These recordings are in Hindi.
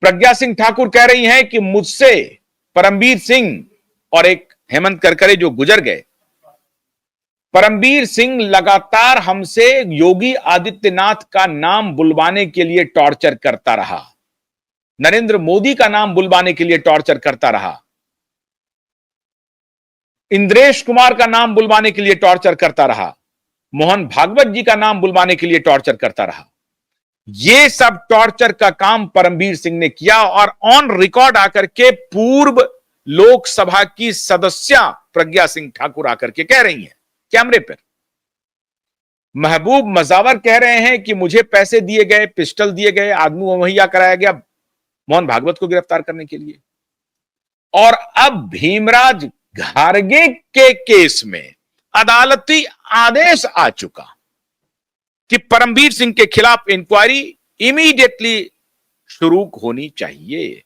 प्रज्ञा सिंह ठाकुर कह रही हैं कि मुझसे परमबीर सिंह और एक हेमंत करकरे जो गुजर गए, परमबीर सिंह लगातार हमसे योगी आदित्यनाथ का नाम बुलवाने के लिए टॉर्चर करता रहा, नरेंद्र मोदी का नाम बुलवाने के लिए टॉर्चर करता रहा, इंद्रेश कुमार का नाम बुलवाने के लिए टॉर्चर करता रहा, मोहन भागवत जी का नाम बुलवाने के लिए टॉर्चर करता रहा। ये सब टॉर्चर का काम परमबीर सिंह ने किया और ऑन रिकॉर्ड आकर के पूर्व लोकसभा की सदस्य प्रज्ञा सिंह ठाकुर आकर के कह रही हैं कैमरे पर। महबूब मजावर कह रहे हैं कि मुझे पैसे दिए गए, पिस्टल दिए गए, आदमी मुहैया कराया गया मोहन भागवत को गिरफ्तार करने के लिए। और अब भीमराज घारगे के केस में अदालती आदेश आ चुका कि परमबीर सिंह के खिलाफ इंक्वायरी इमीडिएटली शुरू होनी चाहिए।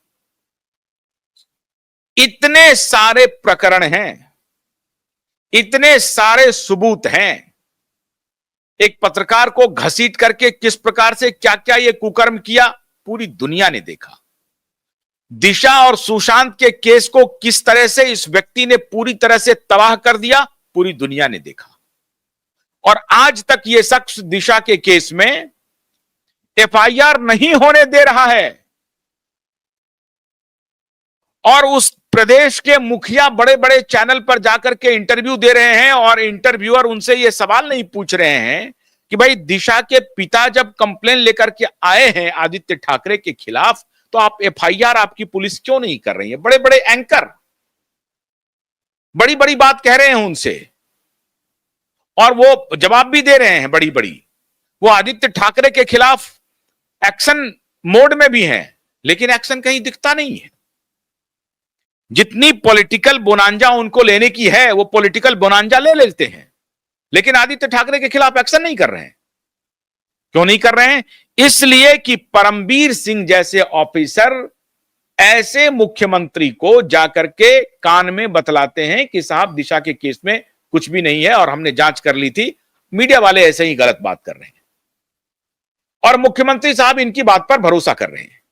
इतने सारे प्रकरण हैं, इतने सारे सबूत हैं। एक पत्रकार को घसीट करके किस प्रकार से क्या क्या ये कुकर्म किया पूरी दुनिया ने देखा। दिशा और सुशांत के केस को किस तरह से इस व्यक्ति ने पूरी तरह से तबाह कर दिया पूरी दुनिया ने देखा। और आज तक ये शख्स दिशा के केस में एफआईआर नहीं होने दे रहा है। और उस प्रदेश के मुखिया बड़े बड़े चैनल पर जाकर के इंटरव्यू दे रहे हैं और इंटरव्यूअर उनसे ये सवाल नहीं पूछ रहे हैं कि भाई दिशा के पिता जब कंप्लेन लेकर के आए हैं आदित्य ठाकरे के खिलाफ तो आप एफआईआर आपकी पुलिस क्यों नहीं कर रही है। बड़े बड़े एंकर बड़ी बड़ी बात कह रहे हैं उनसे और वो जवाब भी दे रहे हैं बड़ी बड़ी। वो आदित्य ठाकरे के खिलाफ एक्शन मोड में भी हैं लेकिन एक्शन कहीं दिखता नहीं है। जितनी पॉलिटिकल बोनांजा उनको लेने की है वो पॉलिटिकल बोनांजा ले लेते हैं लेकिन आदित्य ठाकरे के खिलाफ एक्शन नहीं कर रहे हैं। क्यों नहीं कर रहे हैं? इसलिए कि परमबीर सिंह जैसे ऑफिसर ऐसे मुख्यमंत्री को जाकर के कान में बतलाते हैं कि साहब दिशा के केस में कुछ भी नहीं है और हमने जांच कर ली थी। मीडिया वाले ऐसे ही गलत बात कर रहे हैं और मुख्यमंत्री साहब इनकी बात पर भरोसा कर रहे हैं।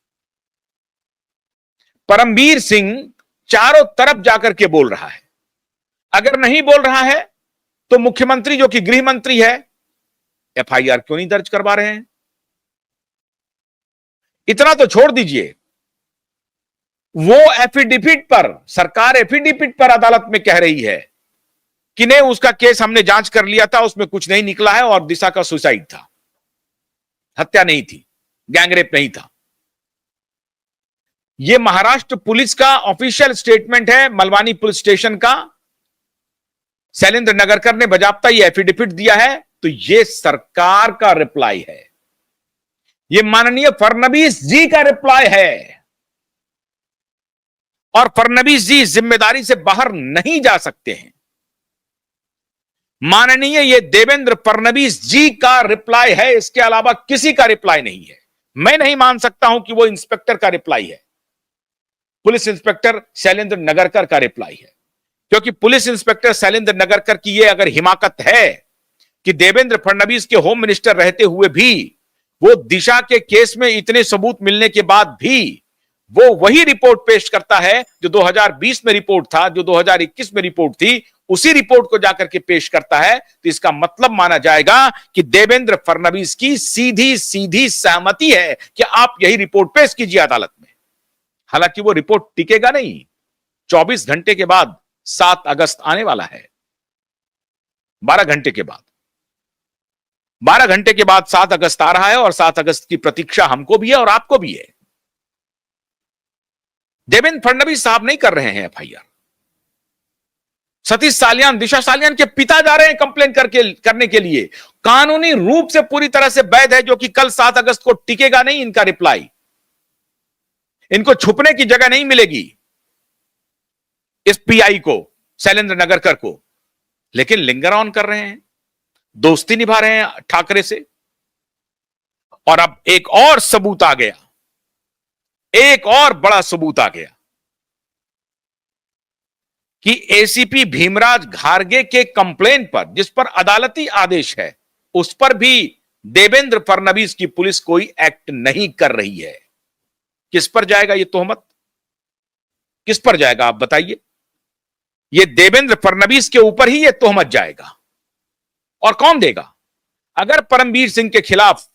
परमबीर सिंह चारों तरफ जाकर के बोल रहा है। अगर नहीं बोल रहा है तो मुख्यमंत्री जो कि गृह मंत्री है एफआईआर क्यों नहीं दर्ज करवा रहे हैं? इतना तो छोड़ दीजिए, वो एफिडेविट पर सरकार एफिडेविट पर अदालत में कह रही है कि नहीं उसका केस हमने जांच कर लिया था, उसमें कुछ नहीं निकला है और दिशा का सुसाइड था, हत्या नहीं थी, गैंगरेप नहीं था। यह महाराष्ट्र पुलिस का ऑफिशियल स्टेटमेंट है, मलवानी पुलिस स्टेशन का। शैलेंद्र नगरकर ने बजाबता ये एफिडेविट दिया है तो यह सरकार का रिप्लाई है, यह माननीय फडणवीस जी का रिप्लाई है। और फडणवीस जी जिम्मेदारी से बाहर नहीं जा सकते हैं। माननीय ये देवेंद्र फडणवीस जी का रिप्लाई है, इसके अलावा किसी का रिप्लाई नहीं है। मैं नहीं मान सकता हूं कि वो इंस्पेक्टर का रिप्लाई है, पुलिस इंस्पेक्टर शैलेंद्र नगरकर का रिप्लाई है। क्योंकि पुलिस इंस्पेक्टर शैलेंद्र नगरकर की ये अगर हिमाकत है कि देवेंद्र फडणवीस के होम मिनिस्टर रहते हुए भी वो दिशा के केस में इतने सबूत मिलने के बाद भी वो वही रिपोर्ट पेश करता है जो 2020 में रिपोर्ट था, जो 2021 में रिपोर्ट थी, उसी रिपोर्ट को जाकर के पेश करता है, तो इसका मतलब माना जाएगा कि देवेंद्र फडणवीस की सीधी सीधी सहमति है कि आप यही रिपोर्ट पेश कीजिए अदालत में। हालांकि वो रिपोर्ट टिकेगा नहीं। 24 घंटे के बाद 7 अगस्त आने वाला है। 12 घंटे के बाद 12 घंटे के बाद 7 अगस्त आ रहा है और 7 अगस्त की प्रतीक्षा हमको भी है और आपको भी है। देवेंद्र फडणवीस साहब नहीं कर रहे हैं एफआईआर। सतीश सालियान, दिशा सालियान के पिता जा रहे हैं कंप्लेन करने के लिए। कानूनी रूप से पूरी तरह से वैध है, जो कि कल 7 अगस्त को टिकेगा नहीं इनका रिप्लाई। इनको छुपने की जगह नहीं मिलेगी इस पीआई को, शैलेंद्र नगरकर को। लेकिन लिंगर ऑन कर रहे हैं, दोस्ती निभा रहे हैं ठाकरे से। और अब एक और सबूत आ गया, एक और बड़ा सबूत आ गया कि एसीपी भीमराज घारगे के कंप्लेन पर, जिस पर अदालती आदेश है, उस पर भी देवेंद्र फडणवीस की पुलिस कोई एक्ट नहीं कर रही है। किस पर जाएगा ये तोहमत? किस पर जाएगा आप बताइए? ये देवेंद्र फडणवीस के ऊपर ही ये तोहमत जाएगा। और कौन देगा? अगर परमबीर सिंह के खिलाफ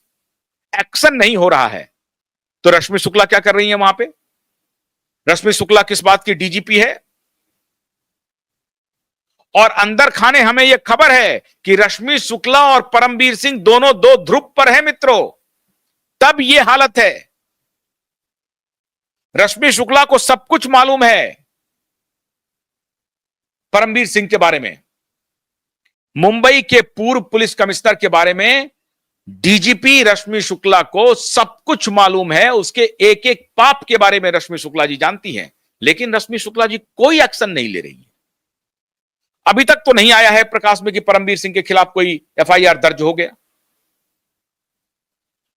एक्शन नहीं हो रहा है तो रश्मि शुक्ला क्या कर रही है वहां पे? रश्मि शुक्ला किस बात की डीजीपी है? और अंदर खाने हमें यह खबर है कि रश्मि शुक्ला और परमबीर सिंह दोनों दो ध्रुव पर है मित्रों, तब यह हालत है। रश्मि शुक्ला को सब कुछ मालूम है परमबीर सिंह के बारे में। मुंबई के पूर्व पुलिस कमिश्नर के बारे में डीजीपी रश्मि शुक्ला को सब कुछ मालूम है। उसके एक एक पाप के बारे में रश्मि शुक्ला जी जानती हैं, लेकिन रश्मि शुक्ला जी कोई एक्शन नहीं ले रही है। अभी तक तो नहीं आया है प्रकाश में कि परमबीर सिंह के खिलाफ कोई एफआईआर दर्ज हो गया।